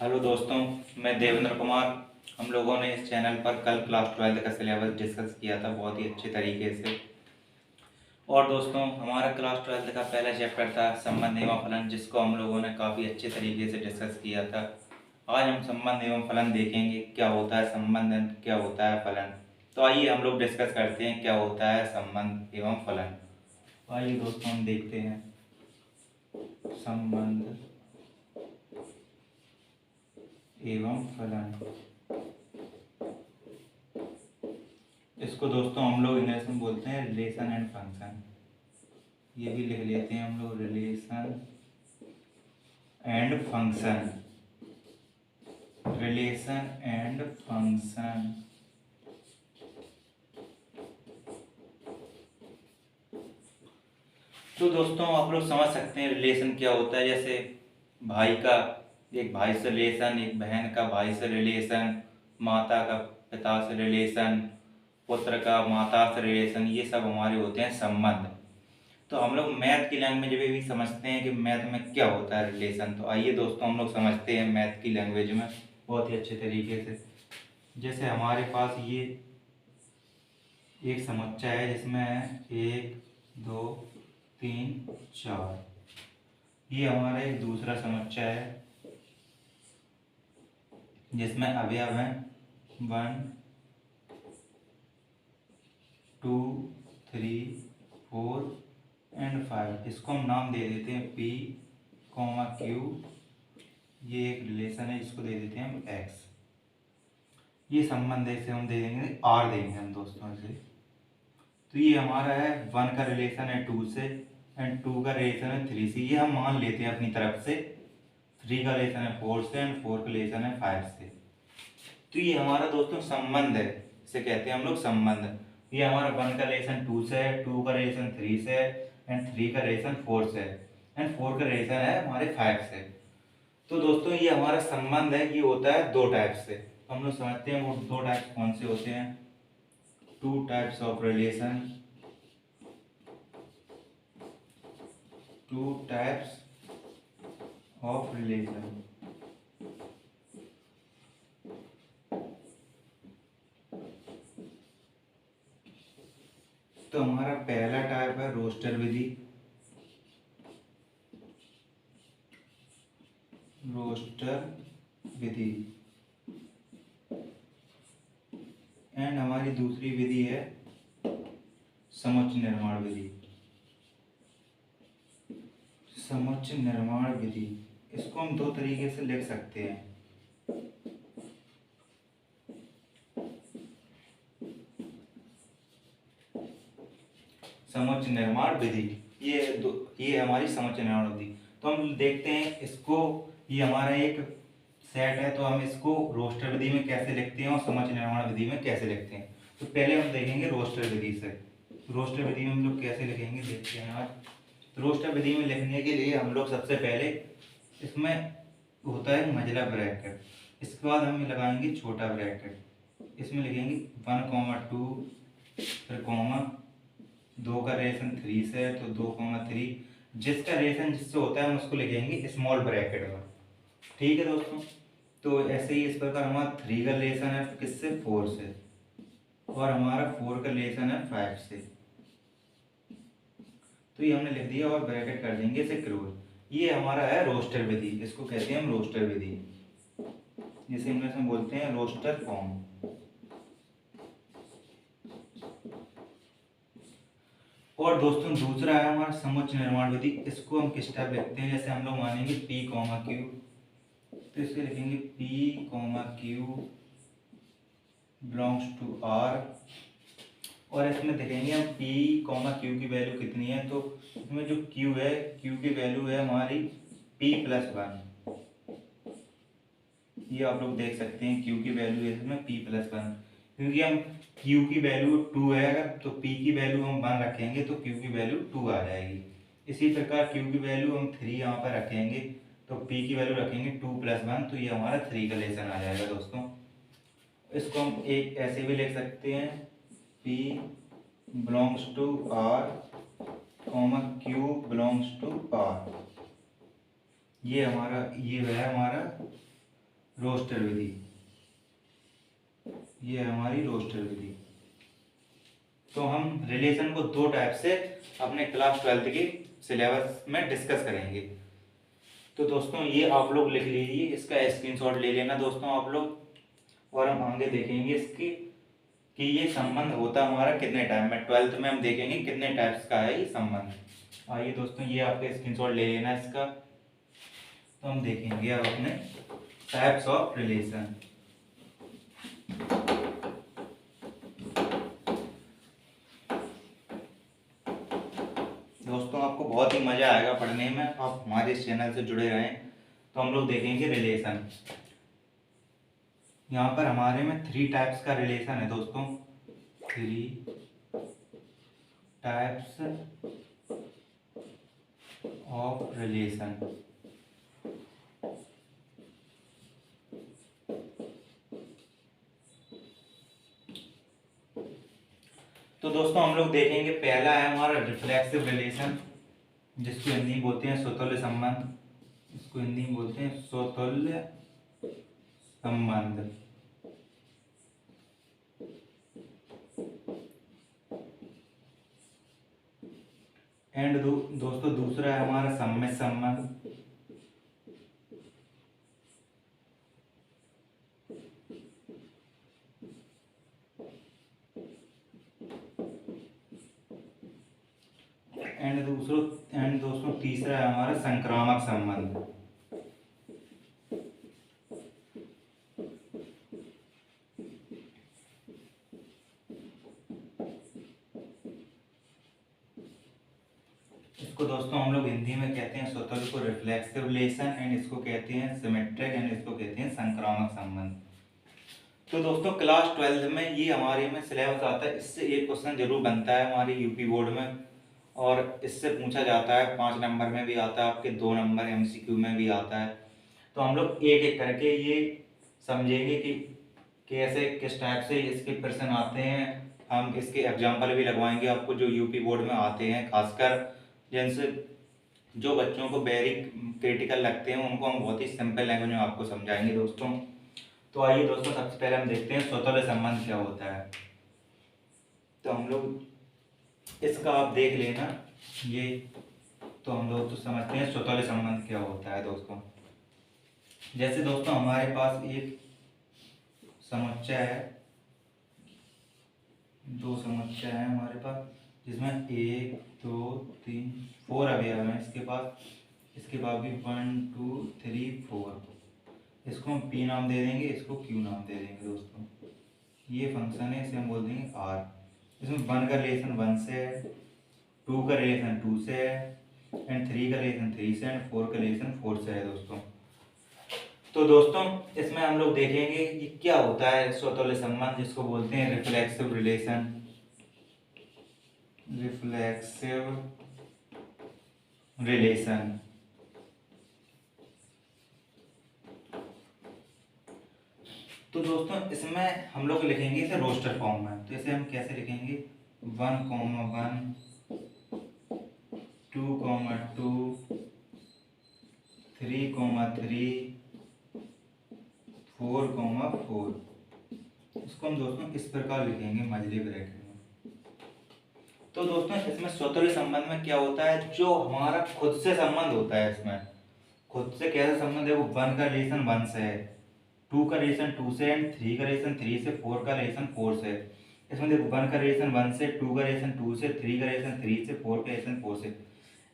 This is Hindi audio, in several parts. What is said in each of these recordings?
हेलो दोस्तों, मैं देवेंद्र कुमार। हम लोगों ने इस चैनल पर कल क्लास 12 का सिलेबस डिस्कस किया था बहुत ही अच्छे तरीके से। और दोस्तों, हमारा क्लास 12 का पहला चैप्टर था संबंध एवं फलन, जिसको हम लोगों ने काफ़ी अच्छे तरीके से डिस्कस किया था। आज हम संबंध एवं फलन देखेंगे, क्या होता है संबंध, क्या होता है फलन। तो आइए हम लोग डिस्कस करते हैं क्या होता है संबंध एवं फलन। आइए दोस्तों, हम देखते हैं संबंध एवं फलन। इसको दोस्तों हम लोग इंग्लिश में बोलते हैं रिलेशन एंड फंक्शन। ये भी लिख लेते हैं हम लोग, relation and function. Relation and function. तो दोस्तों आप लोग समझ सकते हैं रिलेशन क्या होता है। जैसे भाई का, एक भाई से रिलेशन, एक बहन का भाई से रिलेशन, माता का पिता से रिलेशन, पुत्र का माता से रिलेशन, ये सब हमारे होते हैं संबंध। तो हम लोग मैथ की लैंग्वेज में भी समझते हैं कि मैथ में क्या होता है रिलेशन। तो आइए दोस्तों हम लोग समझते हैं मैथ की लैंग्वेज में बहुत ही अच्छे तरीके से। जैसे हमारे पास ये एक समुच्चय है जिसमें है 1 2 3 4। ये हमारा एक दूसरा समुच्चय है जिसमें अवयव हैं 1 2 3 4 एंड 5। इसको हम नाम दे देते हैं P, Q। ये एक रिलेशन है, इसको दे देते हैं हम X। ये संबंध है, इसे हम दे देंगे R, देंगे हम दोस्तों इसे। तो ये हमारा है 1 का रिलेशन है 2 से, एंड 2 का रिलेशन है 3 से। ये हम मान लेते हैं अपनी तरफ से। 3 का रिलेशन है 4 से, एंड 4 का रिलेशन है 5 से। तो ये हमारा दोस्तों संबंध है, इसे कहते हैं हम लोग संबंध। ये हमारा 1 का रिलेशन 2 से है, 2 का रिलेशन 3 से है, एंड 3 का रिलेशन 4 से है, एंड 4 का रिलेशन है हमारे 5 से। तो दोस्तों ये हमारा संबंध है, ये होता है 2 टाइप से। हम लोग समझते हैं वो 2 टाइप कौन से होते हैं। 2 types of relation. 2 types of relation. तो हमारा पहला टाइप है रोस्टर विधि। रोस्टर विधि। एंड हमारी दूसरी विधि है समुच्चय निर्माण विधि। समुच्चय निर्माण विधि, इसको हम 2 तरीके से लिख सकते हैं। समुच्चय निर्माण विधि, ये हमारी समुच्चय निर्माण विधि। तो हम देखते हैं इसको, ये हमारा एक सेट है, तो हम इसको रोस्टर विधि में कैसे लिखते हैं और समुच्चय निर्माण विधि में कैसे लिखते हैं। तो पहले हम देखेंगे रोस्टर विधि से। रोस्टर विधि में हम लोग कैसे लिखेंगे देखते हैं आज। रोस्टर विधि में लिखने के लिए हम लोग सबसे पहले इसमें होता है मंझला ब्रैकेट, इसके बाद हम लगाएंगे छोटा ब्रैकेट। इसमें लिखेंगे 1, 2, फिर कॉमा, 2 का रिलेशन 3 से है तो 2, 3। जिसका रिलेशन जिससे होता है हम उसको लिखेंगे स्मॉल ब्रैकेट में। ठीक है दोस्तों। तो ऐसे ही इस प्रकार हमारा 3 का रिलेशन है किससे, 4 से, और हमारा 4 का रिलेशन है 5 से। तो ये हमने लिख दिया और ब्रैकेट कर देंगे इसे क्लोज। ये हमारा है रोस्टर विधि, इसको कहते हैं हम रोस्टर विधि, जिसे इंग्लिश में बोलते हैं रोस्टर फॉर्म। और दोस्तों दूसरा है हमारा समुच्चय निर्माण विधि। इसको हम किस टाइप लिखते हैं, जैसे हम लोग मानेंगे P, Q। तो इसके लिखेंगे P, Q belongs to R। और इसमें देखेंगे हम P, Q की वैल्यू कितनी है। तो इसमें जो Q है, Q की वैल्यू है हमारी P+1। ये आप लोग देख सकते हैं Q की वैल्यू है इसमें P+1, क्योंकि हम Q की वैल्यू 2 है अगर, तो P की वैल्यू हम 1 रखेंगे तो Q की वैल्यू 2 आ जाएगी। इसी प्रकार Q की वैल्यू हम 3 यहाँ पर रखेंगे तो P की वैल्यू रखेंगे 2+1, तो ये हमारा 3 का रिलेशन आ जाएगा दोस्तों। इसको हम एक ऐसे भी लिख सकते हैं P belongs to R, Q belongs to R। ये है हमारा रोस्टर विधि, ये है हमारी रोस्टर विधि। तो हम रिलेशन को दो टाइप से अपने क्लास 12th के सिलेबस में डिस्कस करेंगे। तो दोस्तों ये आप लोग लिख लीजिए, इसका स्क्रीनशॉट ले लेना दोस्तों आप लोग, और हम आगे देखेंगे इसकी कि ये संबंध होता हमारा कितने टाइम में। 12th में हम देखेंगे कितने टाइप्स का है ये संबंध। आइए दोस्तों ये आपके स्क्रीनशॉट ले लेना इसका। तो हम देखेंगे अब अपने टाइप्स ऑफ रिलेशन। दोस्तों आपको बहुत ही मजा आएगा पढ़ने में, आप हमारे इस चैनल से जुड़े रहें। तो हम लोग देखेंगे रिलेशन। यहाँ पर हमारे में 3 टाइप्स का रिलेशन है दोस्तों, 3 टाइप्स ऑफ रिलेशन। तो दोस्तों हम लोग देखेंगे, पहला है हमारा रिफ्लेक्सिव रिलेशन, जिसको हिंदी में बोलते हैं स्वतुल्य संबंध। इसको हिंदी में बोलते हैं स्वतुल्य संबंध। एंड दोस्तों दूसरा है हमारा सम्मिश्र संबंध। एंड दोस्तों तीसरा है हमारा संक्रामक संबंध। इसको दोस्तों हम लोग हिंदी में कहते हैं स्वतुल्य को रिफ्लेक्सिव रिलेशन, एंड इसको कहते हैं सिमेट्रिक, एंड इसको कहते हैं संक्रामक संबंध। तो दोस्तों क्लास 12th में ये हमारे में सिलेबस आता है, इससे एक क्वेश्चन जरूर बनता है हमारी यूपी बोर्ड में, और इससे पूछा जाता है 5 नंबर में भी आता है, आपके 2 नंबर एमसीक्यू में भी आता है। तो हम लोग एक एक करके ये समझेंगे कि कैसे किस टाइप से इसके प्रश्न आते हैं। हम इसके एग्जाम्पल भी लगवाएंगे आपको जो यूपी बोर्ड में आते हैं, खासकर जिनसे जो बच्चों को वेरी क्रिटिकल लगते हैं उनको हम बहुत ही सिंपल लैंग्वेज में आपको समझाएंगे दोस्तों। तो आइए दोस्तों सबसे पहले हम देखते हैं स्वतुल्य संबंध क्या होता है। तो हम लोग इसका आप देख लेना ये, तो हम लोग तो समझते हैं स्वतुल्य संबंध क्या होता है दोस्तों। जैसे दोस्तों हमारे पास एक समुच्चय है, 2 समुच्चय है हमारे पास, जिसमें 1 2 3 4 अवयव हैं इसके पास। इसके बाद भी 1 2 3 4। इसको हम P नाम दे देंगे, इसको Q नाम दे देंगे दोस्तों। ये फंक्शन है, इसे हम बोल देंगे R। इसमें 1 का रिलेशन 1 से है, 2 का रिलेशन 2 से है, एंड 3 का रिलेशन 3 से, एंड 4 का रिलेशन 4 से है दोस्तों। तो दोस्तों इसमें हम लोग देखेंगे कि क्या होता है स्वतुल्य संबंध, जिसको बोलते हैं रिफ्लेक्सिव रिलेशन। Reflexive relation. तो दोस्तों इसमें हम लोग लिखेंगे इसे रोस्टर फॉर्म में। तो इसे हम कैसे लिखेंगे, 1, 1 2, 2 3, 3 4, 4। इसको हम दोस्तों इस प्रकार लिखेंगे मझली ब्रैकेट में। तो दोस्तों इसमें स्वतुल्य संबंध में क्या होता है, जो हमारा खुद से संबंध होता है, इसमें खुद से कैसा संबंध है, वो 1 का रिलेशन 1 से है, 2 का रिलेशन 2 से, एंड 3 का रिलेशन 3 से, 4 का रिलेशन 4 से। इसमें देखो 1 का रिलेशन 1 से, 2 का रिलेशन 2 से, 3 का रिलेशन 3 से, 4 का रिलेशन 4 से।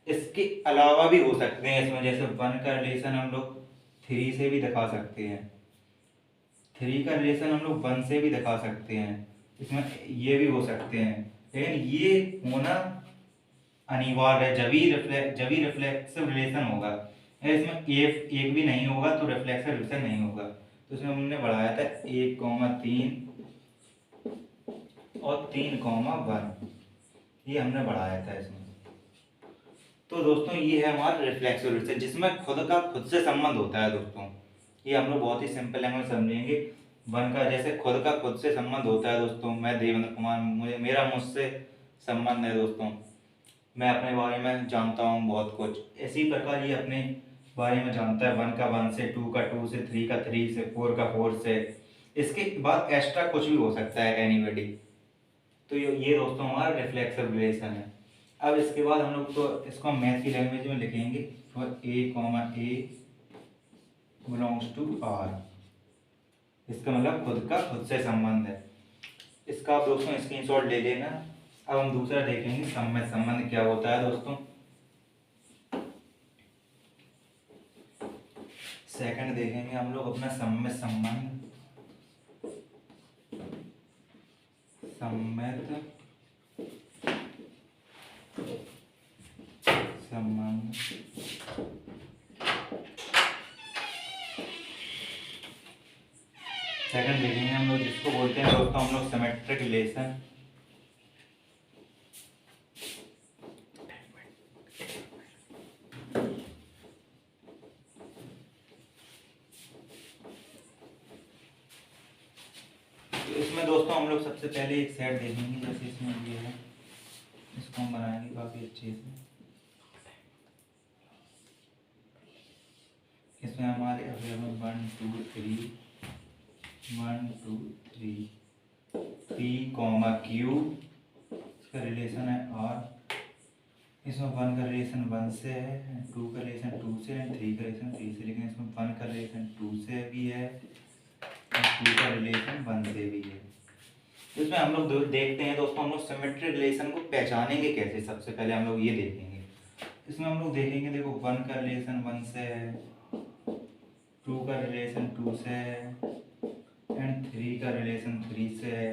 इसके अलावा भी हो सकते हैं इसमें, जैसे 1 का रिलेशन हम लोग 3 से भी दिखा सकते हैं, 3 का रिलेशन हम लोग 1 से भी दिखा सकते हैं, इसमें ये भी हो सकते हैं। लेकिन ये होना अनिवार्य है, जब ही रिफ्लेक्सिव रिलेशन होगा। अगर इसमें एक भी नहीं होगा तो रिफ्लेक्सिव रिलेशन नहीं होगा। तो इसमें हमने बढ़ाया था 1, 3 और 3, 1, ये हमने बढ़ाया था इसमें। तो दोस्तों ये है हमारा रिफ्लेक्सिव रिलेशन, जिसमें खुद का खुद से संबंध होता है दोस्तों। ये हम लोग बहुत ही सिंपल लैंग्वेज समझेंगे। 1 का जैसे खुद का खुद से संबंध होता है दोस्तों, मैं देवेंद्र कुमार, मेरा मुझसे संबंध है दोस्तों, मैं अपने बारे में जानता हूँ बहुत कुछ। इसी प्रकार ये अपने बारे में जानता है, 1 का 1 से, 2 का 2 से, 3 का 3 से, 4 का 4 से, इसके बाद एक्स्ट्रा कुछ भी हो सकता है एनीबडी। तो ये दोस्तों हमारा रिफ्लेक्सिव रिलेशन है। अब इसके बाद हम लोग तो इसको मैथ की लैंग्वेज में लिखेंगे, for a comma a belongs to R, इसका मतलब खुद का खुद से संबंध है। इसका आप दोस्तों स्क्रीनशॉट ले लेना। अब हम दूसरा देखेंगे सम्मित संबंध क्या होता है दोस्तों। सेकंड देखेंगे हम लोग अपना सम्मित संबंध, सम्मित संबंध। सेकंड देखेंगे हम लोग जिसको बोलते हैं दोस्तों हम लोग सिमेट्रिक रिलेशन। इसमें दोस्तों हम लोग सबसे पहले एक सेट देखेंगे, जैसे इसमें ये है, इसको हम बनाएंगे काफी अच्छे से। इसमें हमारे अवेलेबल 1 2 3 1 2 3 P कॉमा Q, इसका रिलेशन है R। इसमें 1 का रिलेशन 1 से है, 2 का रिलेशन 2 से है, 3 का रिलेशन 3 से, लेकिन इसमें 1 का रिलेशन 2 से भी है और 2 का रिलेशन 1 से भी है। इसमें हम लोग देखते हैं दोस्तों हम लोग सिमेट्रिक रिलेशन को पहचानेंगे कैसे। सबसे पहले हम लोग ये देखेंगे, इसमें हम लोग देखेंगे, देखो 1 का रिलेशन 1 से है, 2 का रिलेशन 2 से है, एंड 3 का रिलेशन 3 से है,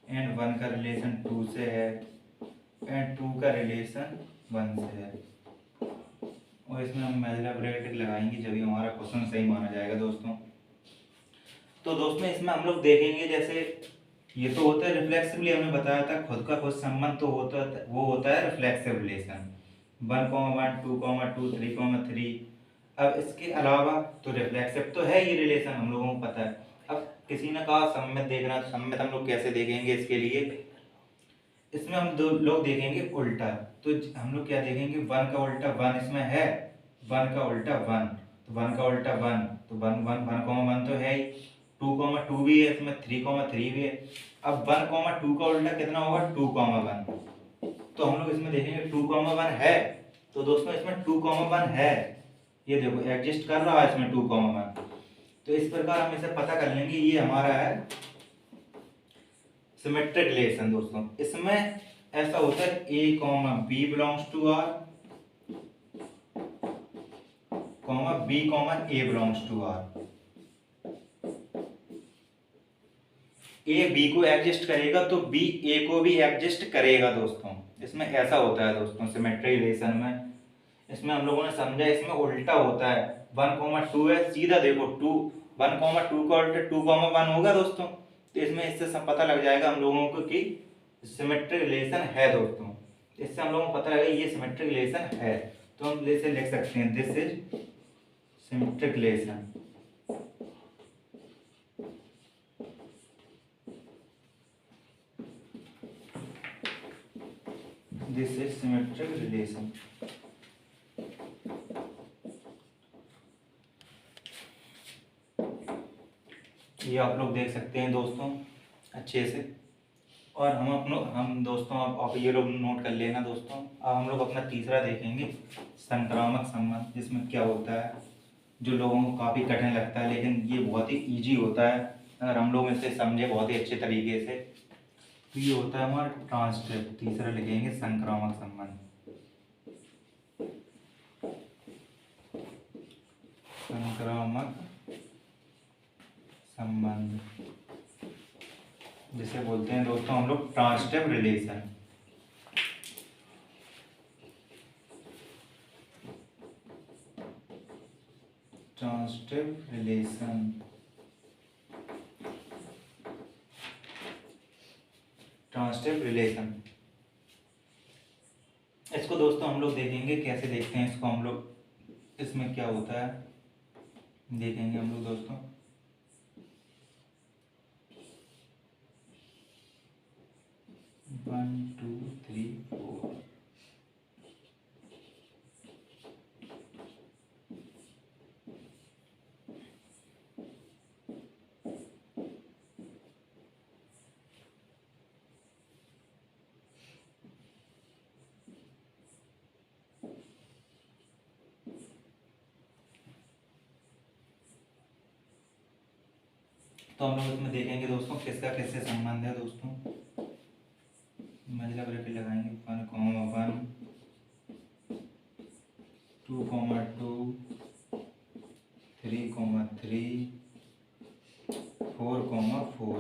एंड 1 का रिलेशन 2 से है, एंड 2 का रिलेशन 1 से है। और इसमें हम मैजिला ब्रैकेट लगाएंगे जब हमारा क्वेश्चन सही माना जाएगा दोस्तों। तो दोस्तों इसमें हम लोग देखेंगे, जैसे ये तो होता है रिफ्लेक्सिवली, हमने बताया था खुद का खुद संबंध, तो होता है वो होता है रिफ्लेक्सिव रिलेशन 1 1 2 2 3 3। अब इसके अलावा तो रिफ्लेक्सिव तो है ये रिलेशन, हम लोगों को पता है। अब किसी ने कहा सम्मित देखना, तो सम्मित हम लोग कैसे देखेंगे, इसके लिए इसमें हम दो लोग देखेंगे उल्टा। तो हम लोग क्या देखेंगे, 1 का उल्टा 1 इसमें है, 1 का उल्टा 1, तो 1 का उल्टा 1, तो 1 1 1 1 तो है ही, 2 2 भी है इसमें, 3 3 भी है। अब 1 2 का उल्टा कितना होगा, 2 1। तो हम लोग इसमें देखेंगे 2 1 है, तो दोस्तों इसमें 2 1 है, ये देखो एग्जिस्ट कर रहा है इसमें 2 1। तो इस प्रकार हम इसे पता कर लेंगे, ये हमारा है सिमेट्रिक रिलेशन दोस्तों। इसमें ऐसा होता है A comma B belongs to R, comma B comma A belongs to R। A B को एग्जिस्ट करेगा तो B A को भी एग्जिस्ट करेगा दोस्तों। इसमें ऐसा होता है दोस्तों सिमेट्रिक रिलेशन में। इसमें हम लोगों ने समझा, इसमें उल्टा होता है, 1 2 है, सीधा देखो 2 1 2 का उल्टा 2 1 होगा दोस्तों। तो इसमें इससे सब पता लग जाएगा हम लोगों को कि सिमेट्रिक रिलेशन है दोस्तों। इससे हम लोगों को पता लगेगा ये सिमेट्रिक रिलेशन है। तो हम इसे लिख सकते हैं, this is symmetric relation. This is symmetric relation. ये आप लोग देख सकते हैं दोस्तों अच्छे से। और हम दोस्तों आप ये लोग नोट कर लेना दोस्तों। अब हम लोग अपना तीसरा देखेंगे संक्रामक संबंध, जिसमें क्या होता है, जो लोगों को काफ़ी कठिन लगता है लेकिन ये बहुत ही इजी होता है अगर हम लोग इसे समझे बहुत ही अच्छे तरीके से। तो ये होता है हमारा ट्रांसटिव। तीसरा लिखेंगे संक्रामक संबंध, संक्रामक संबंध जिसे बोलते हैं दोस्तों हम लोग transitive relation. Transitive relation, transitive relation. इसको दोस्तों हम लोग देखेंगे कैसे देखते हैं इसको हम लोग, इसमें क्या होता है देखेंगे हम लोग दोस्तों। वन टू थ्री फोर, तो हम लोग इसमें देखेंगे दोस्तों किसका किससे संबंध है दोस्तों। मंजिला ब्रैकेट लगाएंगे 1, 1, 2, 2, 3, 3, 4, 4।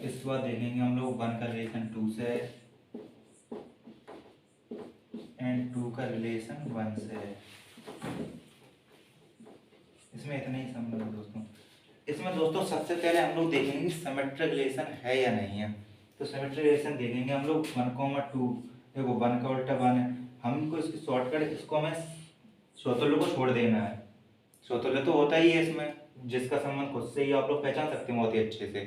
इसके बाद देखेंगे हम लोग 1 का रिलेशन 2 से है एंड 2 का रिलेशन 1 से है। इसमें इतना ही संबंध है दोस्तों। इसमें दोस्तों सबसे पहले हम लोग देखेंगे सिमेट्रिक रिलेशन है या नहीं है। तो सिमेट्रिक रिलेशन देखेंगे हम लोग 1, 2। देखो 1 का उल्टा 1 है, हमको इसकी शॉर्टकट इसको हमें स्वतुल्य को छोड़ देना है। स्वतुल्य तो होता ही है इसमें, जिसका संबंध खुद से ही आप लोग पहचान सकते हैं बहुत ही अच्छे से।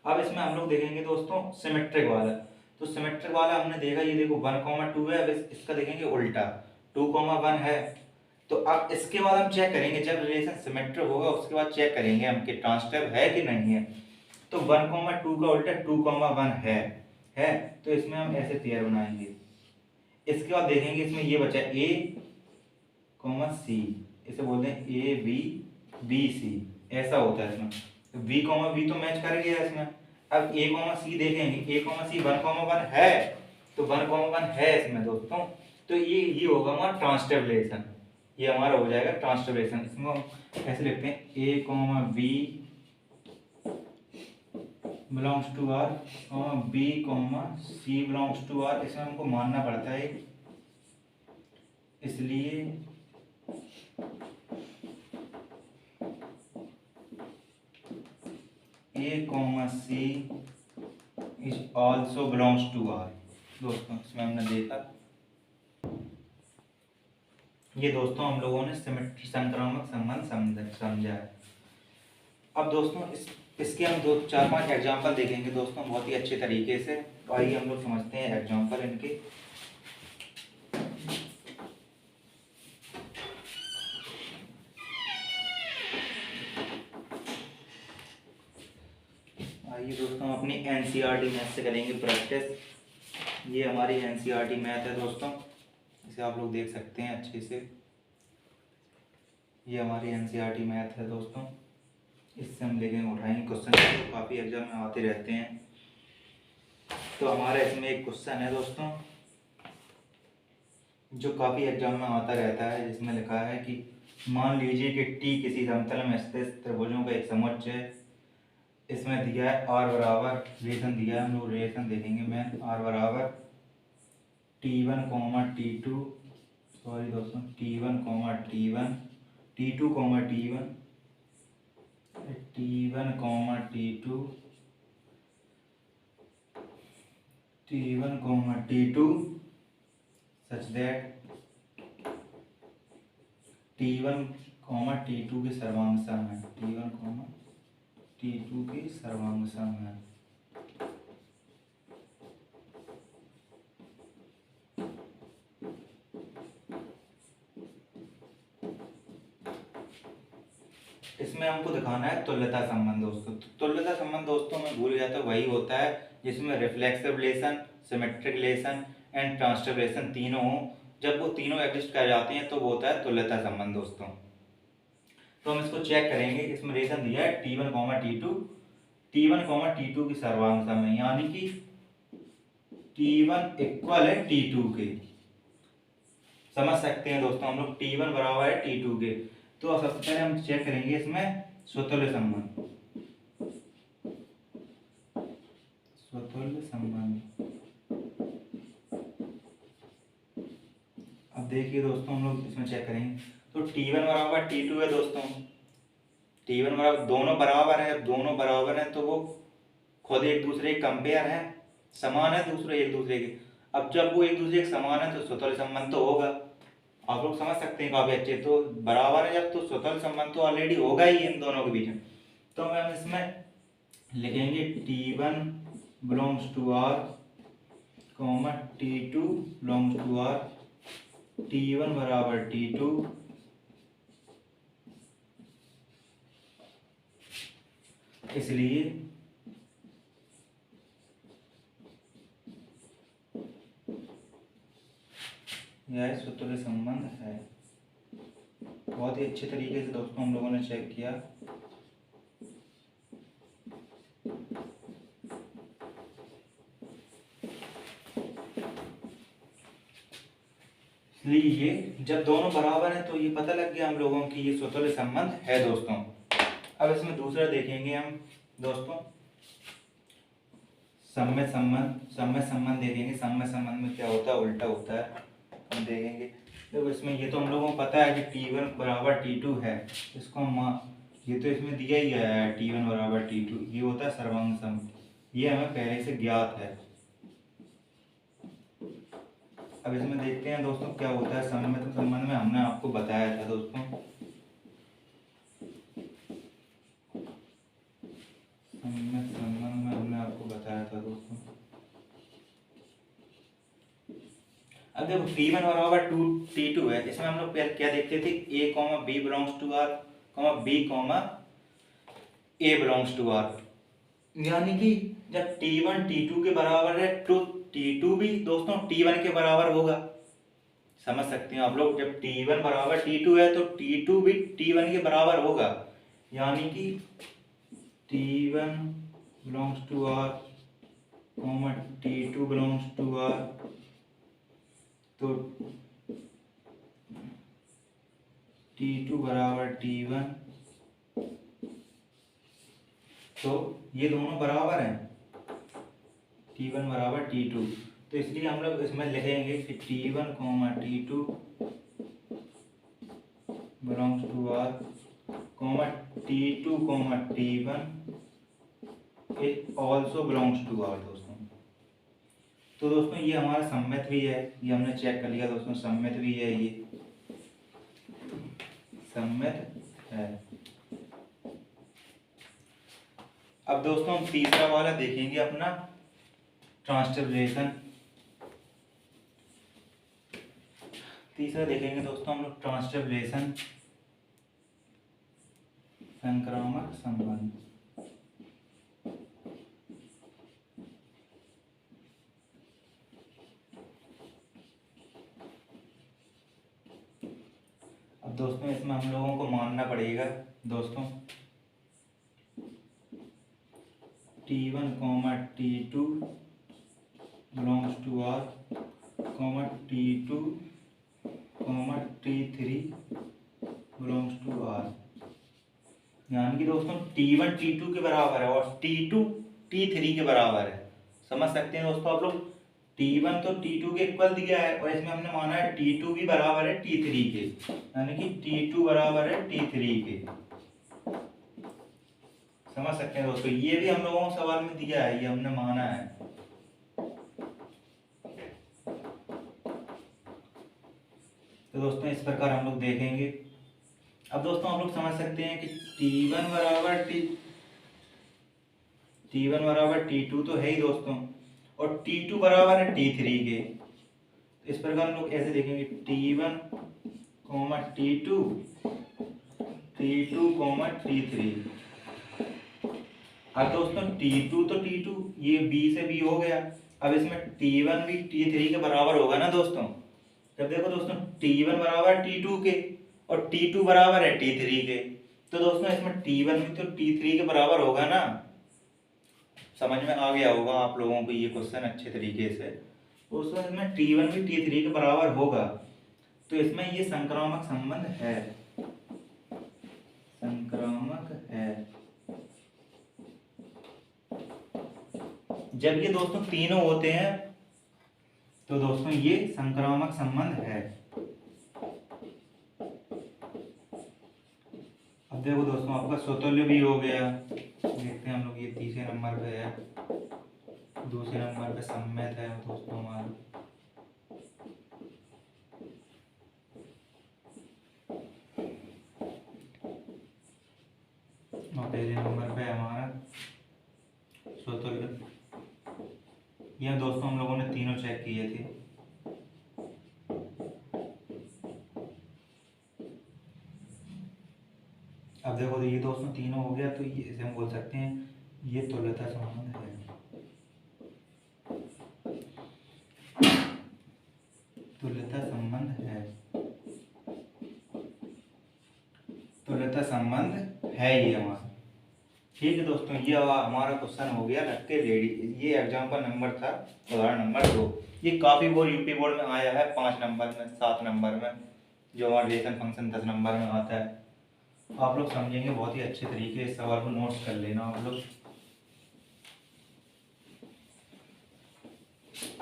अब इसमें हम लोग देखेंगे दोस्तों सिमेट्रिक वाला। तो सिमेट्रिक वाला हमने देखा, ये देखो 1, 2 है। अब इसका देखेंगे उल्टा 2, 1 है। तो अब इसके बाद हम चेक करेंगे, जब रिलेशन सिमेट्रिक होगा उसके बाद चेक करेंगे हम कि ट्रांसटिव है कि नहीं है। तो 1, 2 का उल्टा 2, 1 है। तो इसमें हम ऐसे पेयर बनाएंगे। इसके बाद देखेंगे इसमें ये बचा A, C, इसे बोलते हैं A B B C, ऐसा होता है इसमें। तो B, B तो मैच कर गया इसमें। अब A, C देखेंगे, A, C 1, 1 है। तो 1, 1 है इसमें दोस्तों। तो ये होगा हमारा ट्रांसटिव रिलेशन, ये हमारा हो जाएगा ट्रांसटिव रिलेशन। इसमें हम ऐसे लिखते हैं A, B belongs to R, B, C belongs to R। इसमें हमको मानना पड़ता है, इसलिए A, C is also belongs to R। दोस्तों इसमें हमने देखा, ये दोस्तों हम लोगों ने संक्रामक संबंध समझा है। अब दोस्तों इसके हम 4-5 एग्जाम्पल देखेंगे दोस्तों बहुत ही अच्छे तरीके से। तो आइए हम लोग समझते हैं एग्जाम्पल इनके। आइए दोस्तों अपनी एनसीईआरटी मैथ से करेंगे प्रैक्टिस। ये हमारी एनसीईआरटी मैथ है दोस्तों, इसे आप लोग देख सकते हैं अच्छे से। ये हमारी एनसीईआरटी मैथ है दोस्तों, इससे हम लेके उठाएंगे क्वेश्चन जो काफ़ी एग्जाम में आते रहते हैं। तो हमारा इसमें एक क्वेश्चन है दोस्तों जो काफ़ी एग्जाम में आता रहता है, जिसमें लिखा है कि मान लीजिए कि टी किसी समतल में स्थित त्रिभुजों का एक समुच्चय है। इसमें दिया है आर बराबर, रिलेशन दिया है, हम लोग रिलेशन देखेंगे। मैं आर बराबर T1, T2, सॉरी दोस्तों T1, T1, T2, T1, T1, T2, T1, T2 such that T1, T2 के सर्वांग सम है। T1, T2 के सर्वांग सम है। इसमें हमको दिखाना है तुल्यता संबंध दोस्तों। तो तुल्यता संबंध दोस्तों में भूल गया था, वही होता है जिसमें reflexive relation, symmetric relation and transitive relation तीनों हो। जब वो तीनों एग्जिस्ट कर जाते हैं तो वो होता है तुल्यता संबंध दोस्तों। तो हम इसको चेक करेंगे। इसमें रिलेशन दिया है T1, T2, T1, T2 की सर्वांग सम है, यानी कि T1 इक्वल है T2 के। समझ सकते हैं दोस्तों हम लोग T1 बराबर है T2 के। तो सबसे पहले हम चेक करेंगे इसमें स्वतुल्य संबंध। स्वतुल्य संबंध, अब देखिए दोस्तों हम लोग इसमें चेक करेंगे। तो T1 बराबर T2 है दोस्तों। T1 बराबर, दोनों बराबर है। अब दोनों बराबर है तो वो खुद एक दूसरे के कंपेयर है, समान है दूसरे एक दूसरे के। अब जब वो एक दूसरे के समान है तो स्वतुल्य संबंध तो होगा। आप लोग समझ सकते हैं काफी अच्छे। तो बराबर है जब, तो स्वतंत्र संबंध तो ऑलरेडी होगा ही इन दोनों के बीच में। तो हम इसमें लिखेंगे T1 belongs to R, T2 belongs to R, T1 बराबर T2, इसलिए यह स्वतुल्य संबंध है। बहुत ही अच्छे तरीके से दोस्तों हम लोगों ने चेक किया। इसलिए ये जब दोनों बराबर हैं तो ये पता लग गया हम लोगों की ये स्वतुल्य संबंध है दोस्तों। अब इसमें दूसरा देखेंगे हम दोस्तों, सम्य संबंध देखेंगे। सम्य संबंध में क्या होता है, उल्टा होता है, हम देखेंगे। तो इसमें ये तो हम लोगों को पता है कि T1 बराबर T2 है, इसको हम ये तो इसमें दिया ही गया है T1 बराबर T2, ये होता है सर्वांग संबंध, ये हमें पहले से ज्ञात है। अब इसमें देखते हैं दोस्तों क्या होता है। सम्मित संबंध में हमने आपको बताया था दोस्तों, सम्मित संबंध में हमने आपको बताया था दोस्तों। अब देखो T1 बराबर T2 है, इसमें हम लोग क्या देखते थे, A, B belongs to R, B, A belongs to R, यानी कि जब T1 T2 के बराबर है तो T2 भी दोस्तों T1 के बराबर होगा। समझ सकते हैं आप लोग, जब T1 बराबर T2 है तो T2 भी T1 के बराबर होगा, यानी कि T1 belongs to R, T2 belongs to R, तो T2 बराबर T1, तो ये दोनों बराबर हैं, T1 बराबर T2, तो इसलिए हम लोग इसमें लिखेंगे कि T1, T2 belongs to R, T2, T1 also belongs to R दोस्तों। तो दोस्तों ये हमारा सम्मित भी है, ये हमने चेक कर लिया दोस्तों, सम्मित भी है, ये सम्मित है। अब दोस्तों हम तीसरा वाला देखेंगे अपना, ट्रांसटिब्यूशन। तीसरा देखेंगे दोस्तों हम लोग ट्रांसटिब्यूशन, संक्रामक संबंध। अब दोस्तों इसमें हम लोगों को मानना पड़ेगा दोस्तों T1, T2 belongs to R, T2, T3 belongs to R, यानी कि दोस्तों T1 T2 के बराबर है और T2 T3 के बराबर है। समझ सकते हैं दोस्तों आप लोग, T1 तो T2 के इक्वल दिया है और इसमें हमने माना है T2 भी बराबर है T3 के, यानी कि T2 बराबर है T3 के। समझ सकते हैं दोस्तों, ये भी हम लोगों को सवाल में दिया है, ये हमने माना है। तो दोस्तों इस प्रकार हम लोग देखेंगे। अब दोस्तों हम लोग समझ सकते हैं कि T1 बराबर T2 तो है ही दोस्तों, और T2 बराबर है T3 के। इस प्रकार हम लोग ऐसे देखेंगे T1, T2, T3। अब दोस्तों T2 तो T2, ये B से B हो गया। अब इसमें T1 भी T3 के बराबर होगा ना दोस्तों। जब देखो दोस्तों T1 बराबर T2 के और T2 बराबर है T3 के, तो दोस्तों इसमें T1 भी तो T3 के बराबर होगा ना। समझ में आ गया होगा आप लोगों को ये क्वेश्चन अच्छे तरीके से। दोस्तों इसमें T1 भी T3 के बराबर होगा, तो इसमें ये संक्रामक संबंध है, संक्रामक है। जब ये दोस्तों तीनों होते हैं तो दोस्तों ये संक्रामक संबंध है। अब देखो दोस्तों आपका स्वतुल्य भी हो गया, देखते हैं हम लोग, ये तीसरे नंबर पे है, दूसरे नंबर पे सम्मित है दोस्तों हमारा। और पहले नंबर पे हमारा स्वतुल्य। यह दोस्तों हम लोगों ने तीनों चेक किए थे। अब देखो ये दोस्तों तीनों हो गया, तो ये इसे हम बोल सकते हैं ये तुल्यता संबंध है। तुल्यता संबंध है, तुल्यता संबंध है ये हमारा। ठीक है दोस्तों, ये हमारा क्वेश्चन हो गया रख के रेडी। ये एग्जाम्पल नंबर था, उदाहरण नंबर 2। ये काफ़ी बोर्ड यूपी बोर्ड में आया है 5 नंबर में, 7 नंबर में, जो हमारा रिलेशन फंक्शन 10 नंबर में आता है। आप लोग समझेंगे बहुत ही अच्छे तरीके इस सवाल को नोट्स कर लेना आप लोग।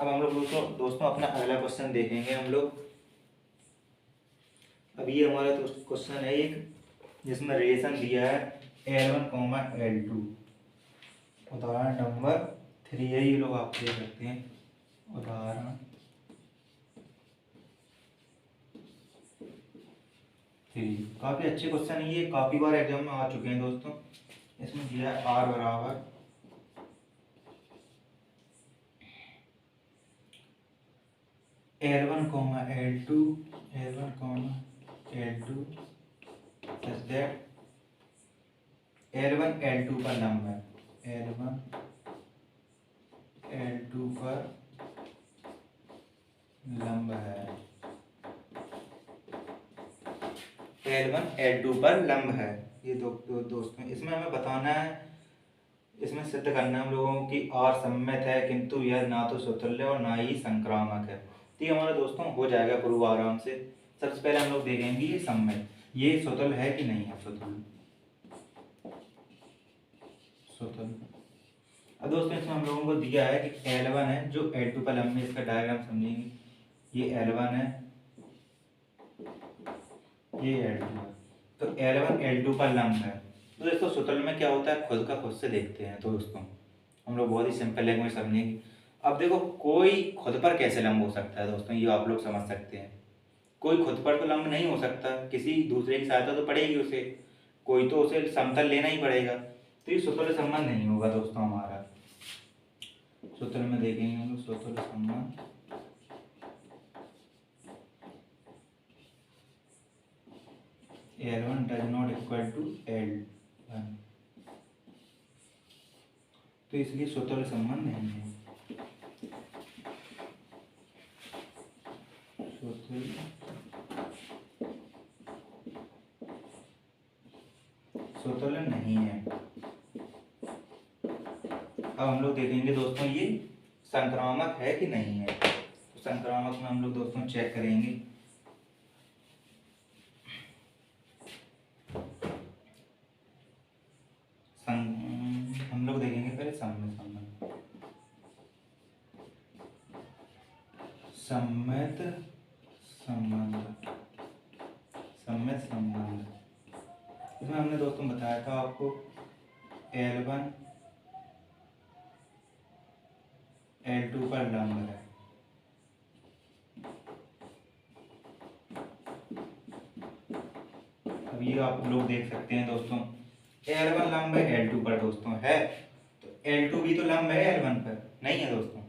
अब हम लोग दोस्तों अपना अगला क्वेश्चन देखेंगे हम लोग। अब ये हमारा क्वेश्चन है एक जिसमें रिलेशन दिया है L1, L2। उदाहरण नंबर 3 है, ये लोग आप देख सकते हैं। उदाहरण 3 काफ़ी अच्छे क्वेश्चन है, ये काफ़ी बार एग्जाम में आ चुके हैं दोस्तों। इसमें दिया है R बराबर L1, L2 such that L1 L2 पर लंब है, L1 L2 पर लंब है, L1 L2 पर लंब है। ये दोस्तों इसमें हमें बताना है, इसमें सिद्ध करना है हम लोगों की R सम्मित है किंतु यह ना तो स्वतुल्य और ना ही संक्रामक है। तो ये हमारा दोस्तों हो जाएगा प्रूव आराम से। सबसे पहले हम लोग देखेंगे ये सम्मित, ये स्वतुल्य है कि नहीं है। स्वतुल्य अब दोस्तों इसमें हम लोगों को दिया है कि L1 है जो L2 पर लंब है, इसका डायग्राम समझेंगे। ये L1 है, ये L2 है, तो L1 L2 पर लंब है। तो दोस्तों स्वतुल्य में क्या होता है, खुद का खुद से देखते हैं। तो दोस्तों हम लोग बहुत ही सिंपल लैंग्वेज समझेंगे। अब देखो कोई खुद पर कैसे लंब हो सकता है दोस्तों, ये आप लोग समझ सकते हैं। कोई खुद पर तो लंब नहीं हो सकता, किसी दूसरे की सहायता तो पड़ेगी उसे, कोई तो उसे समतल लेना ही पड़ेगा। तो ये स्वतुल्य संबंध नहीं होगा दोस्तों हमारा। सूत्र में देखेंगे हम लोग स्वतुल्य संबंध L1 does not equal to L1, तो इसलिए स्वतुल्य संबंध नहीं है। स्वतुल्य नहीं है। अब हम लोग देखेंगे दोस्तों ये संक्रामक है कि नहीं है। तो संक्रामक में हम लोग दोस्तों चेक करेंगे। हम लोग देखेंगे पहले सम्मित संबंध। सम्मित संबंध इसमें हमने दोस्तों बताया था आपको L1 L2 पर लंब है। अब ये आप लोग देख सकते हैं दोस्तों, L1 लंब है L2 पर दोस्तों है, तो L2 भी तो लंब है L1 पर, नहीं है दोस्तों।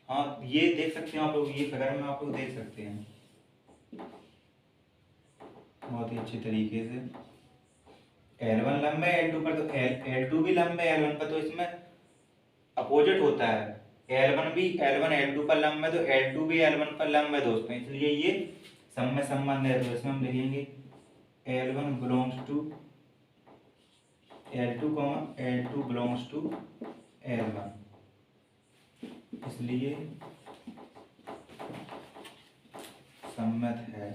हाँ ये देख सकते हैं आप लोग, ये फिगर में आप लोग देख सकते हैं बहुत ही अच्छे तरीके से। L1 लंब है L2 पर, तो L2 भी लंब है L1 पर, तो इसमें अपोजिट होता है। L1 L2 पर लंब है, तो L2 भी L1 पर लंब है दोस्तों, इसलिए ये सम्मित संबंध है। तो इसमें हम लिखेंगे L1 belongs to L2, L2 belongs to L1, इसलिए सम्मित है।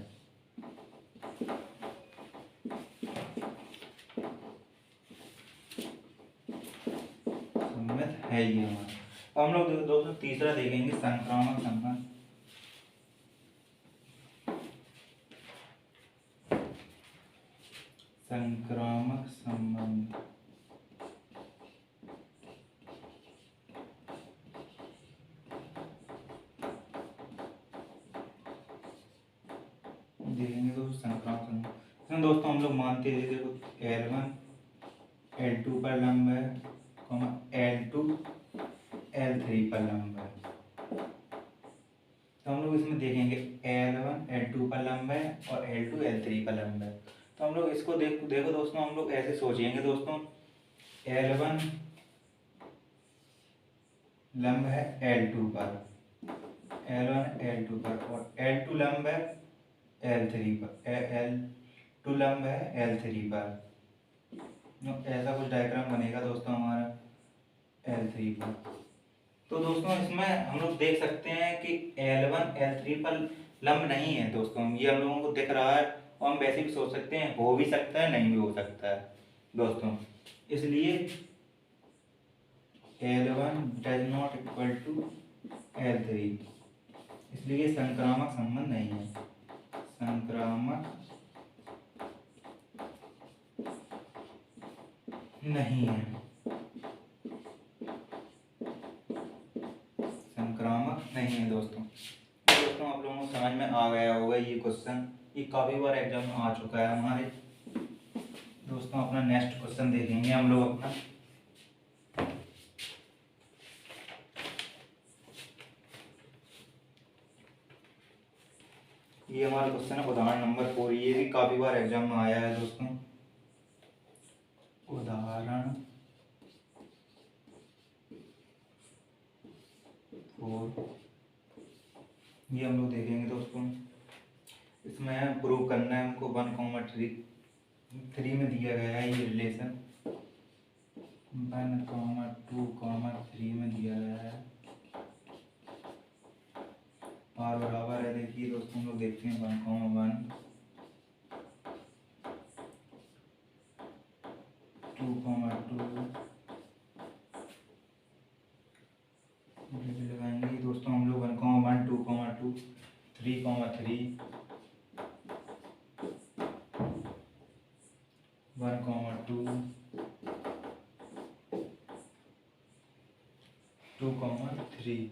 सम्मित है ये हमारा। हम लोग दोस्तों तीसरा देखेंगे संक्रामक संबंध। संक्रामक संबंध देखेंगे दोस्तों संक्रामक संबंध। इसमें दोस्तों हम लोग मानते हैं देखो L1 L2 पर लंब है, L2 L3 पर लंब है। तो हम लोग इसमें देखेंगे L1 L2 पर लंब है और L2 L3 पर लंब है। तो हम लोग इसको देखो दोस्तों, हम लोग ऐसे सोचेंगे दोस्तों, L1 लंब है L2 पर, L1 L2 पर, और L2 लंब है L3 पर, L2 लंब है L3 पर। ऐसा कुछ डायग्राम बनेगा दोस्तों हमारा L3 पर। तो दोस्तों इसमें हम लोग देख सकते हैं कि L1 L3 पर लंब नहीं है दोस्तों, ये हम लोगों को दिख रहा है। और हम वैसे भी सोच सकते हैं हो भी सकता है नहीं भी हो सकता है दोस्तों, इसलिए L1 does not equal to L3, इसलिए संक्रामक संबंध नहीं है। संक्रामक नहीं है, संक्रामक नहीं है दोस्तों। दोस्तों आप लोगों को समझ में आ गया होगा ये क्वेश्चन, ये काफी बार एग्जाम में आ चुका है हमारे दोस्तों। अपना नेक्स्ट क्वेश्चन देखेंगे हम लोग अपना। ये हमारा क्वेश्चन है उदाहरण नंबर 4, ये भी काफी बार एग्जाम में आया है दोस्तों। उदाहरण 4 ये हम लोग देखेंगे दोस्तों। इसमें प्रूव करना है हमको 1,3 में दिया गया है ये रिलेशन, 1,2,3 में दिया गया है। और बराबर है, देखिए दोस्तों हम लोग देखते हैं 1,1 2,2 लगाएंगे दोस्तों हम लोग 1,1 2,2 3,3 1,2 2,3।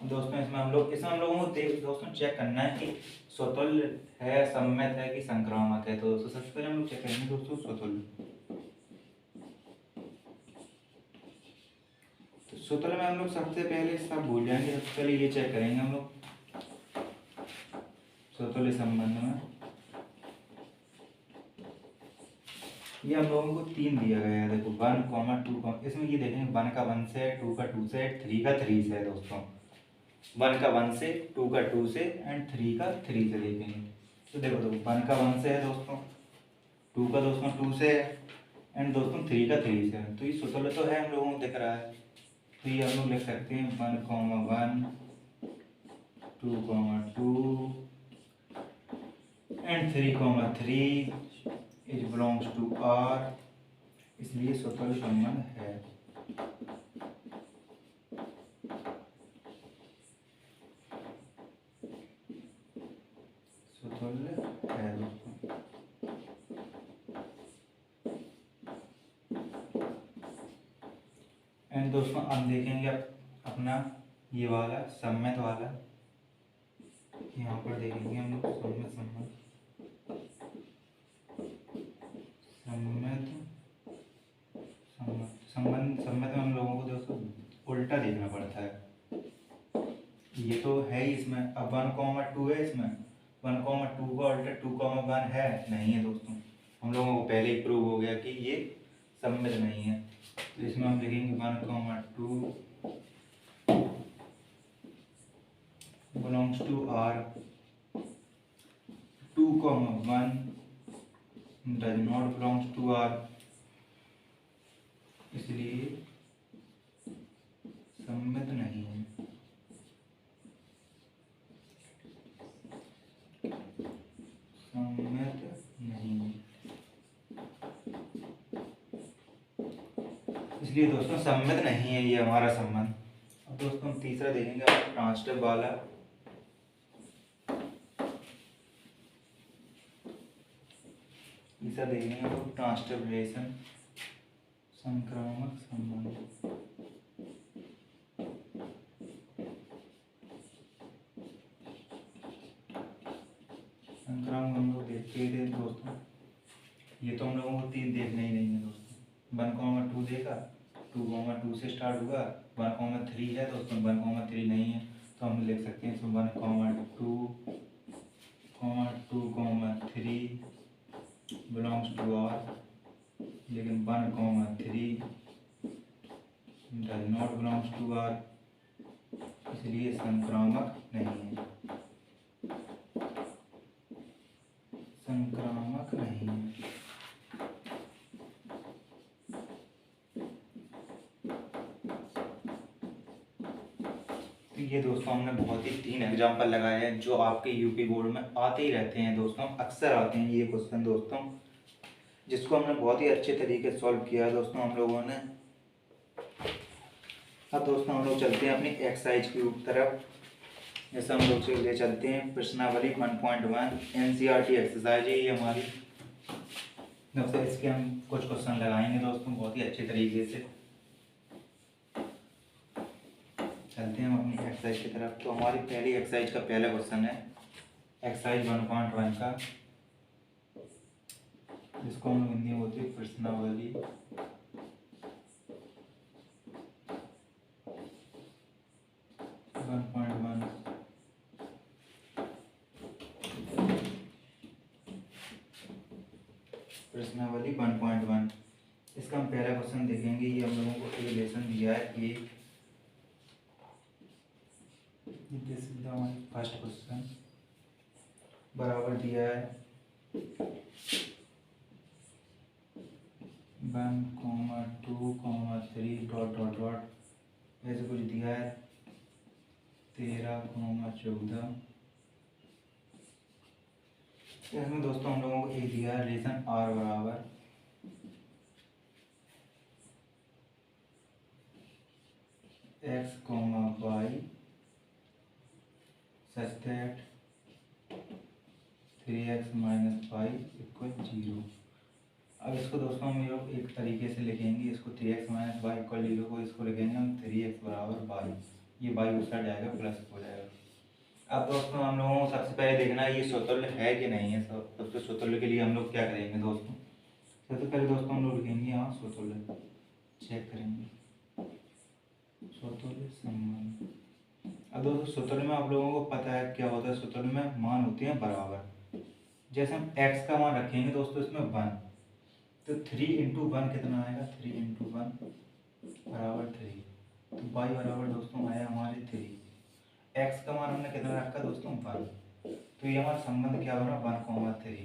दोस्तों इसमें हम लोगों को दोस्तों चेक करना है कि स्वतुल्य है, सममित है कि संक्रामक है। तो सबसे पहले हम लोग चेक करेंगे दोस्तों स्वतुल्य। तो स्वतुल्य में हम लोग सबसे पहले सब भूल जाएंगे, सबसे पहले ये चेक करेंगे हम लोग स्वतुल्य संबंध में। ये हम लोगों को 3 दिया गया है, देखो 1,2, इसमें ये देखेंगे 1 का 1 से, 2 का 2 से, 3 का 3 से है दोस्तों। 1 का 1 से, 2 का 2 से एंड 3 का 3 से देखेंगे। तो देखो 1 का 1 से है दोस्तों, 2 का दोस्तों 2 से है एंड दोस्तों 3 का 3 से है। तो ये स्वतुल्य तो है हम लोगों को दिख रहा है। तो ये हम लोग लिख सकते हैं 1,1 2,2 and 3,3 is belongs to R, इसलिए स्वतुल्य संबंध है। स्वतुल्य है दोस्तों। एंड दोस्तों अब देखेंगे अपना ये वाला सम्मित वाला, यहाँ पर देखेंगे हम लोग सम्मित संबंध। सम्मित में हम लोगों को दोस्तों उल्टा देखना पड़ता है। ये तो है ही इसमें, अब 1,2 है, इसमें 1,2 का उल्टा 2,1 है नहीं है दोस्तों। हम लोगों को पहले ही प्रूव हो गया कि ये सम्मित नहीं है। तो इसमें हम लिखेंगे 1,2 belongs to R, 2,1 does not belongs to R, इसलिए सम्मित नहीं है। सम्मित नहीं है, इसलिए दोस्तों सम्मित नहीं है ये हमारा संबंध। अब दोस्तों हम तीसरा देखेंगे ट्रांसिटिव वाला। तीसरा देखेंगे हम लोग ट्रांसिटिव रिलेशन, संक्रामक संबंध। संक्रामक हम लोग देखते थे दोस्तों, ये तो हम लोगों को 3 देखना ही नहीं है दोस्तों। 1,2 देखा, 2,2 से स्टार्ट हुआ, 1,3 है दोस्तों, 1,3 नहीं है। तो हम लिख सकते हैं इसमें 1,2,3 बिलोंग्स टू R, लेकिन 1,3 does not belongs to R, इसलिए संक्रामक नहीं है। संक्रामक नहीं है। तो ये दोस्तों हमने बहुत ही 3 एग्जाम्पल लगाए हैं जो आपके यूपी बोर्ड में आते ही रहते हैं दोस्तों, अक्सर आते हैं ये क्वेश्चन दोस्तों, जिसको हमने बहुत ही अच्छे तरीके से सॉल्व किया है दोस्तों हम लोगों ने। अब दोस्तों हम लोग चलते हैं अपनी एक्सरसाइज की तरफ। जैसे हम लोग ले चलते हैं प्रश्नावली 1.1 एनसीईआरटी एक्सरसाइज है ये हमारी। दोस्तों इसके हम कुछ क्वेश्चन लगाएंगे दोस्तों बहुत ही अच्छे तरीके से। चलते हैं हम अपनी एक्सरसाइज की तरफ। तो हमारी पहली एक्सरसाइज का पहला क्वेश्चन है एक्सरसाइज 1.1 का, जिसको हम हिंदी में बोलते हैं प्रश्नावली 1.1। प्रश्नावली 1.1 इसका हम पहला क्वेश्चन देखेंगे। ये हम लोगों को रिलेशन दिया है कि फर्स्ट क्वेश्चन बराबर दिया है 1, 2, 3 डॉट डॉट डॉट ऐसे कुछ दिया है 13, 14। इसमें दोस्तों हम लोगों को एक दिया है रिलेशन आर बराबर x, y such that 3x - 5 = 0। अब इसको दोस्तों हम लोग एक तरीके से लिखेंगे, इसको 3x - y = 0 को इसको लिखेंगे हम 3x = y। ये y उस साइड जाएगा प्लस हो जाएगा। अब दोस्तों हम लोगों को सबसे पहले देखना है ये स्वतुल्य है कि नहीं है। सबसे स्वतुल्य के लिए हम लोग क्या करेंगे दोस्तों, सबसे पहले दोस्तों हम लोग लिखेंगे यहाँ स्वतुल्य, चेक करेंगे स्वतुल्य संबंध। अब दोस्तों स्वतुल्य में आप लोगों को पता है क्या होता है, स्वतुल्य में मान होते हैं बराबर। जैसे हम x का मान रखेंगे दोस्तों इसमें 1, तो 3 × 1 कितना आएगा, 3 × 1 = 3। तो y बराबर दोस्तों आया हमारे 3। x का मान हमने कितना रखा दोस्तों 1, तो ये हमारा संबंध क्या बना 1,3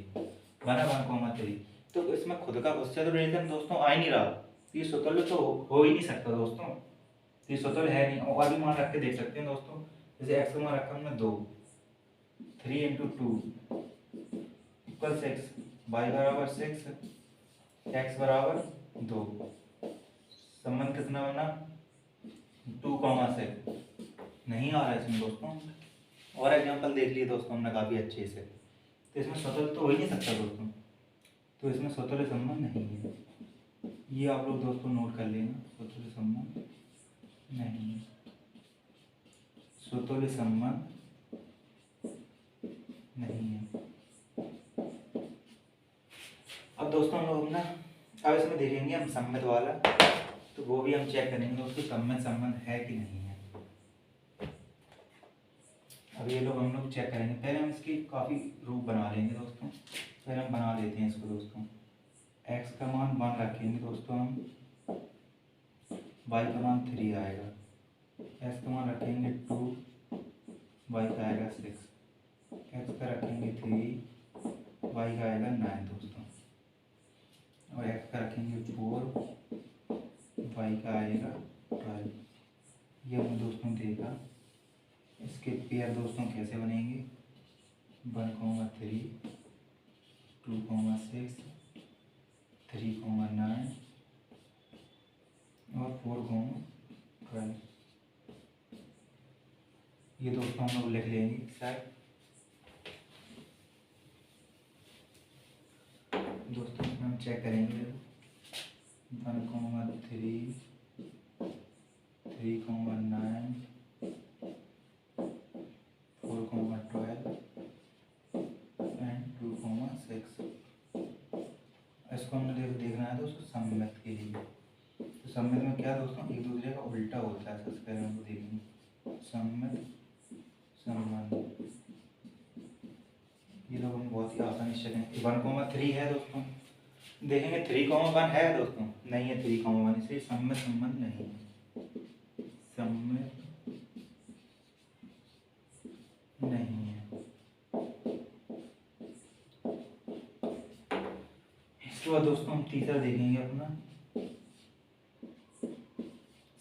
बना 1,3। तो इसमें खुद का उससे तो रिलेशन दोस्तों आ ही नहीं रहा, ये स्वतुल्य तो हो ही नहीं सकता दोस्तों, ये स्वतंत्र है नहीं। और भी मान रख के देख सकते हैं दोस्तों, जैसे x का मान रखा हमने 2, 3 × 2 = 6, y बराबर 6, x बराबर 2। संबंध कितना बना 2,6 नहीं आ रहा है इसमें दोस्तों। और एग्जांपल देख लिए दोस्तों हमने काफ़ी अच्छे से, तो इसमें स्वतंत्र तो हो ही नहीं सकता दोस्तों, तो इसमें स्वतंत्र संबंध नहीं है। ये आप लोग दोस्तों नोट कर लेना, स्वतंत्र संबंध नहीं है, स्वतुल्य संबंध नहीं है। अब दोस्तों हम लोग ना अब इसमें देखेंगे हम सम्मित वाला, तो वो भी हम चेक करेंगे दोस्तों सम्मित संबंध है कि नहीं है। अब ये लोग हम लोग चेक करेंगे, पहले हम इसकी काफ़ी रूप बना लेंगे दोस्तों। पहले हम बना लेते हैं इसको दोस्तों। x का मान 1 रखेंगे दोस्तों हम, y का मान 3 आएगा, x का मान रखेंगे 2, y का आएगा 6, x का रखेंगे 3, y का आएगा 9 दोस्तों, और x का रखेंगे 4, y का आएगा 12। ये हमने दोस्तों देखा। इसके पेयर दोस्तों कैसे बनेंगे 1,3, 2,6, 3,9 और 4,12। ये दोस्तों हम लोग लिख लेंगे शायद दोस्तों, हम चेक करेंगे 1,3, 3,9, 4,12 एंड 2,6। इसको हमने देखना है दोस्तों सम्मित के लिए। तो सम्मित में क्या दोस्तों एक दूसरे का उल्टा होता है, सबसे पहले हमको देखेंगे सम्मित संबंध। ये लोग हम बहुत ही आसानी से करेंगे। 1,3 है दोस्तों, देखेंगे 3,1 है दोस्तों, नहीं है 3,1, इसलिए सम्मित संबंध नहीं है, सम्मित नहीं है। तीसरा देखेंगे अपना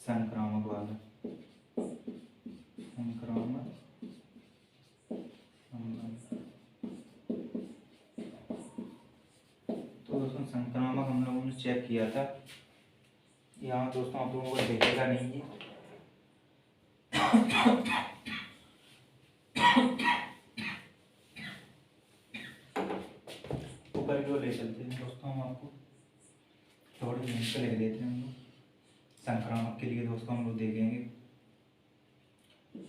संक्रामक वाला, संक्रामक संबंध। तो दोस्तों संक्रामक हम लोगों ने चेक किया था, यहाँ दोस्तों आप लोगों को देखेगा नहीं है। ऊपर की ओर ले चलते हैं दोस्तों, हम आपको थोड़ी लिंक पे लिख देते हैं हम लोग। संक्रामक के लिए दोस्तों हम लोग देखेंगे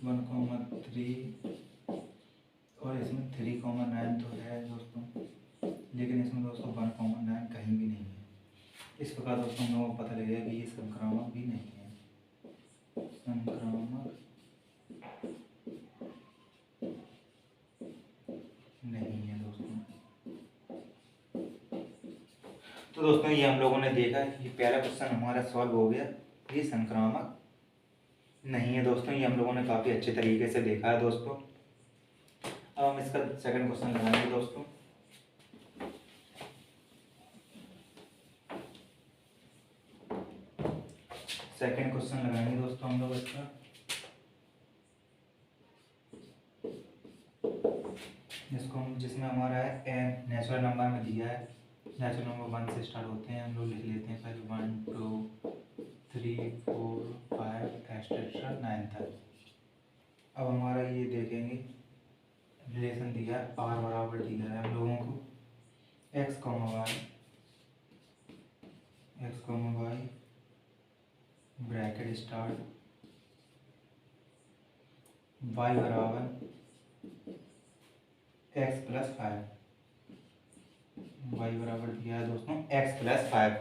1,3 और इसमें 3,9 तो है दोस्तों, लेकिन इसमें दोस्तों 1,9 कहीं भी नहीं है। इस प्रकार दोस्तों हम लोगों को पता लगेगा कि ये संक्रामक भी नहीं है, संक्रामक नहीं है दोस्तों। तो दोस्तों ये हम लोगों ने देखा, ये पहला क्वेश्चन हमारा सॉल्व हो गया, ये संक्रामक नहीं है दोस्तों। ये हम लोगों ने काफ़ी अच्छे तरीके से देखा है दोस्तों। अब हम इसका सेकंड क्वेश्चन लगाएंगे दोस्तों। सेकंड क्वेश्चन लगाएंगे दोस्तों हम लोग इसका, जिसमें हमारा है n नेचुरल नंबर में दिया है, नेचुरल नंबर 1 से स्टार्ट होते हैं, हम लोग लिख लेते हैं पहले 1 2 3 4 5 एक्सेट्रा 9 तक। अब हमारा ये देखेंगे रिलेशन दिया है, r बराबर दिया है हम लोगों को x, y bracket start y बराबर x प्लस 5, y बराबर दिया है दोस्तों x प्लस 5,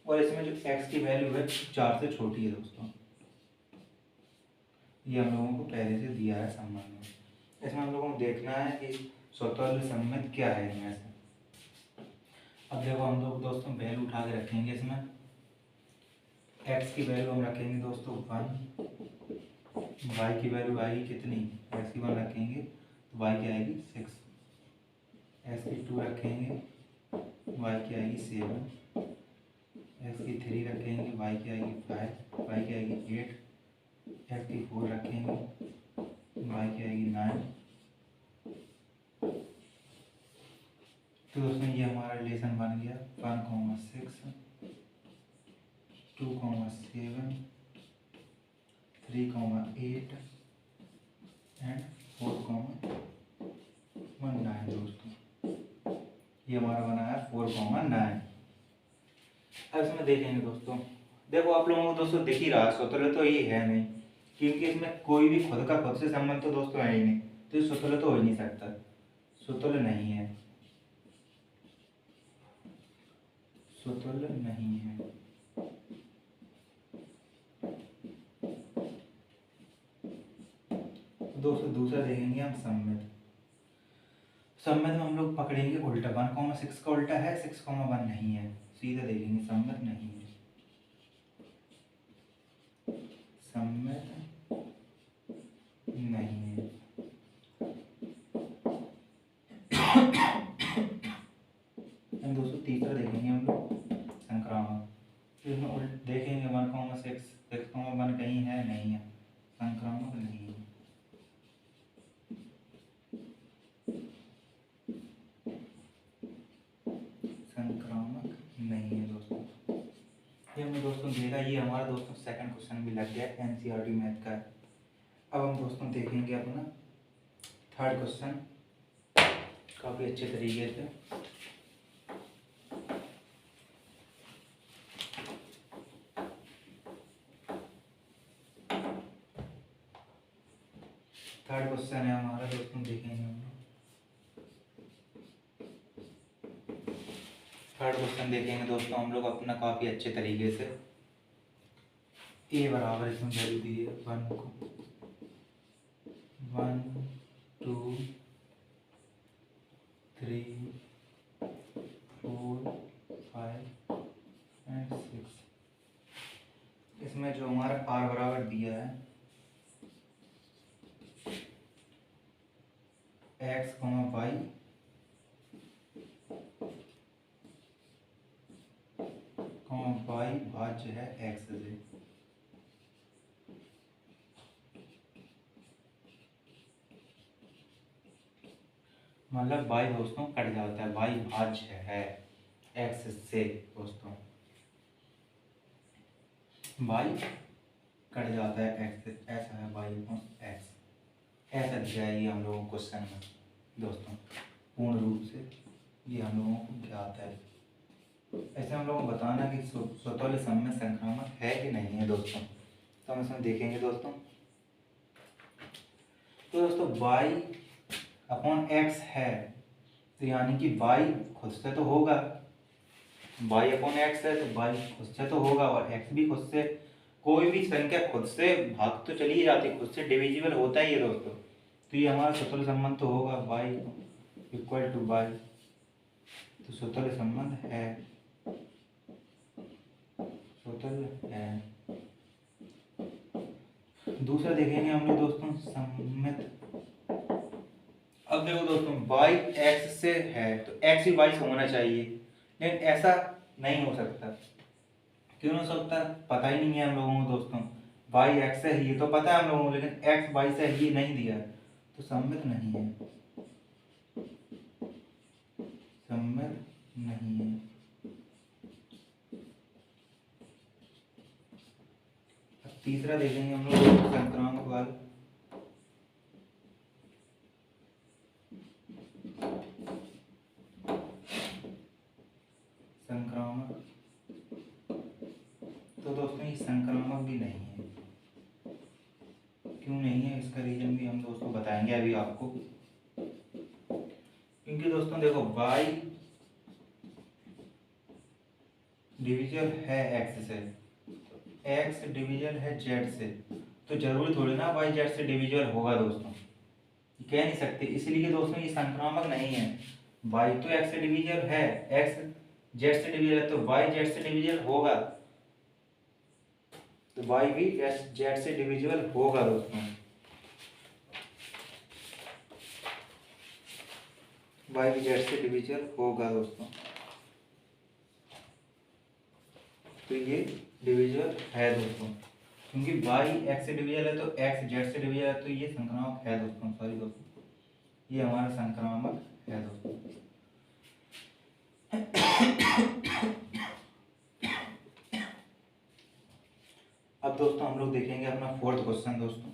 और इसमें जो x की वैल्यू है 4 से छोटी है दोस्तों। ये हम लोगों को पहले से दिया है संबंध में। इसमें हम लोगों को देखना है कि स्वतंत्र संबंध क्या है इनमें से। अब देखो हम लोग दोस्तों वैल्यू उठा के रखेंगे, इसमें x की वैल्यू हम रखेंगे दोस्तों 1, y की वैल्यू आएगी कितनी, x की 1 रखेंगे तो y की आएगी 6, x की 2 रखेंगे y की आएगी 7, x की 3 रखेंगे y की आएगी 5, y की आएगी 8, x की 4 रखेंगे y की आएगी 9। तो दोस्तों ये हमारा रिलेशन बन गया 1,6 2,7 3,8 एंड 4,9 दोस्तों। ये हमारा बना है 4,9। अब इसमें देखेंगे दोस्तों, देखो आप लोगों को दोस्तों दिख ही रहा है स्वतंत्र तो ये है नहीं, क्योंकि इसमें कोई भी खुद का खुद से संबंध तो दोस्तों है ही नहीं, तो ये स्वतंत्र तो हो ही नहीं सकता, स्वतंत्र नहीं है, स्वतंत्र नहीं है। दोस्तों दूसरा देखेंगे हम सम्मित। सम्मित में हम लोग पकड़ेंगे उल्टा, 1,6 का उल्टा है 6,1 नहीं है, सीधा देखेंगे सम्मित नहीं है, सम्मित नहीं है। दोस्तों तीसरा देखेंगे हम लोग संक्रामक, इसमें देखेंगे 1,6 6,1 कहीं है नहीं है, संक्रामक नहीं है। संक्रामक नहीं है दोस्तों। ये हमने दोस्तों देखा, ये हमारा दोस्तों सेकंड क्वेश्चन भी लग गया एनसीईआरटी मैथ का। अब हम दोस्तों देखेंगे अपना थर्ड क्वेश्चन काफ़ी अच्छे तरीके से। थर्ड क्वेश्चन है हमारा दोस्तों, देखेंगे हम लोग थर्ड क्वेश्चन देखेंगे दोस्तों हम लोग अपना काफ़ी अच्छे तरीके से। ए बराबर इसमें वैल्यू दी है 1 को 1 2 3 4 5 एंड 6। इसमें जो हमारा आर बराबर दिया है x, y वाई भाज्य है एक्स से। मतलब वाई दोस्तों कट जाता है, वाई भाज्य है एक्स से दोस्तों, वाई कट जाता है एक्स से, ऐसा है वाई एक्स। ऐसा दिया है ये हम लोगों को क्वेश्चन में दोस्तों, पूर्ण रूप से ये हम लोगों को ज्ञात है। ऐसे हम लोगों को बताना कि स्वतःल्य सममित संक्रामक है कि नहीं है दोस्तों। तो हम इसमें देखेंगे दोस्तों, तो दोस्तों y अपॉन x है, तो यानी कि y खुद से तो होगा, y अपॉन x है तो y खुद से तो होगा, और x भी खुद से, कोई भी संख्या खुद से भाग तो चली जाती है, खुद से डिविजिबल होता ही है दोस्तों। तो ये हमारा स्वतःल्य संबंध तो होगा y इक्वल टू y, तो स्वतःल्य संबंध है, स्वतःल्य है। दूसरा देखेंगे हम लोग दोस्तों सममित। अब देखो दोस्तों y x से है तो x भी y से होना चाहिए, लेकिन ऐसा नहीं हो सकता। क्यों हो सकता, पता ही नहीं है हम लोगों को दोस्तों। y x है ये तो पता है हम लोगों को, लेकिन x y से ये नहीं दिया, तो सममित नहीं है, सममित नहीं है। तीसरा देखेंगे हम लोग संक्रामक वाला। संक्रामक, तो दोस्तों ये संक्रामक भी नहीं है। क्यों नहीं है, इसका रीजन भी हम दोस्तों बताएंगे अभी आपको। क्योंकि दोस्तों देखो y डिविजन है x से, x डिविजन है z से, तो जरूरी थोड़ी ना y z से डिविजन होगा दोस्तों, कह नहीं सकते। इसलिए दोस्तों ये संक्रामक नहीं है। y तो x से डिविजन है, x z से डिविजन है, तो y z से डिविजन होगा, तो y भी z से डिविजिबल होगा दोस्तों, y भी z से डिविजिबल होगा दोस्तों। तो ये डिविजिबल है दोस्तों, क्योंकि y x से डिविजिबल है तो x z से डिविजिबल है, तो ये संक्रामक है दोस्तों। सॉरी दोस्तों, ये हमारा संक्रामक है दोस्तों। अब दोस्तों हम लोग देखेंगे अपना फोर्थ क्वेश्चन दोस्तों।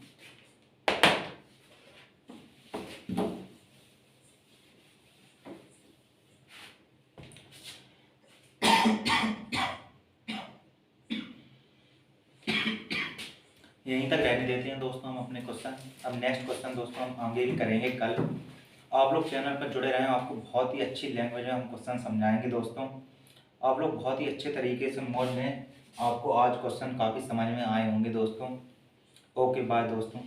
यहीं तक रहने देते हैं दोस्तों हम अपने क्वेश्चन। अब नेक्स्ट क्वेश्चन दोस्तों हम आगे भी करेंगे कल। आप लोग चैनल पर जुड़े रहें, आपको बहुत ही अच्छी लैंग्वेज में हम क्वेश्चन समझाएंगे दोस्तों। आप लोग बहुत ही अच्छे तरीके से मोड में, आपको आज क्वेश्चन काफ़ी समझ में आए होंगे दोस्तों। ओके बाय दोस्तों।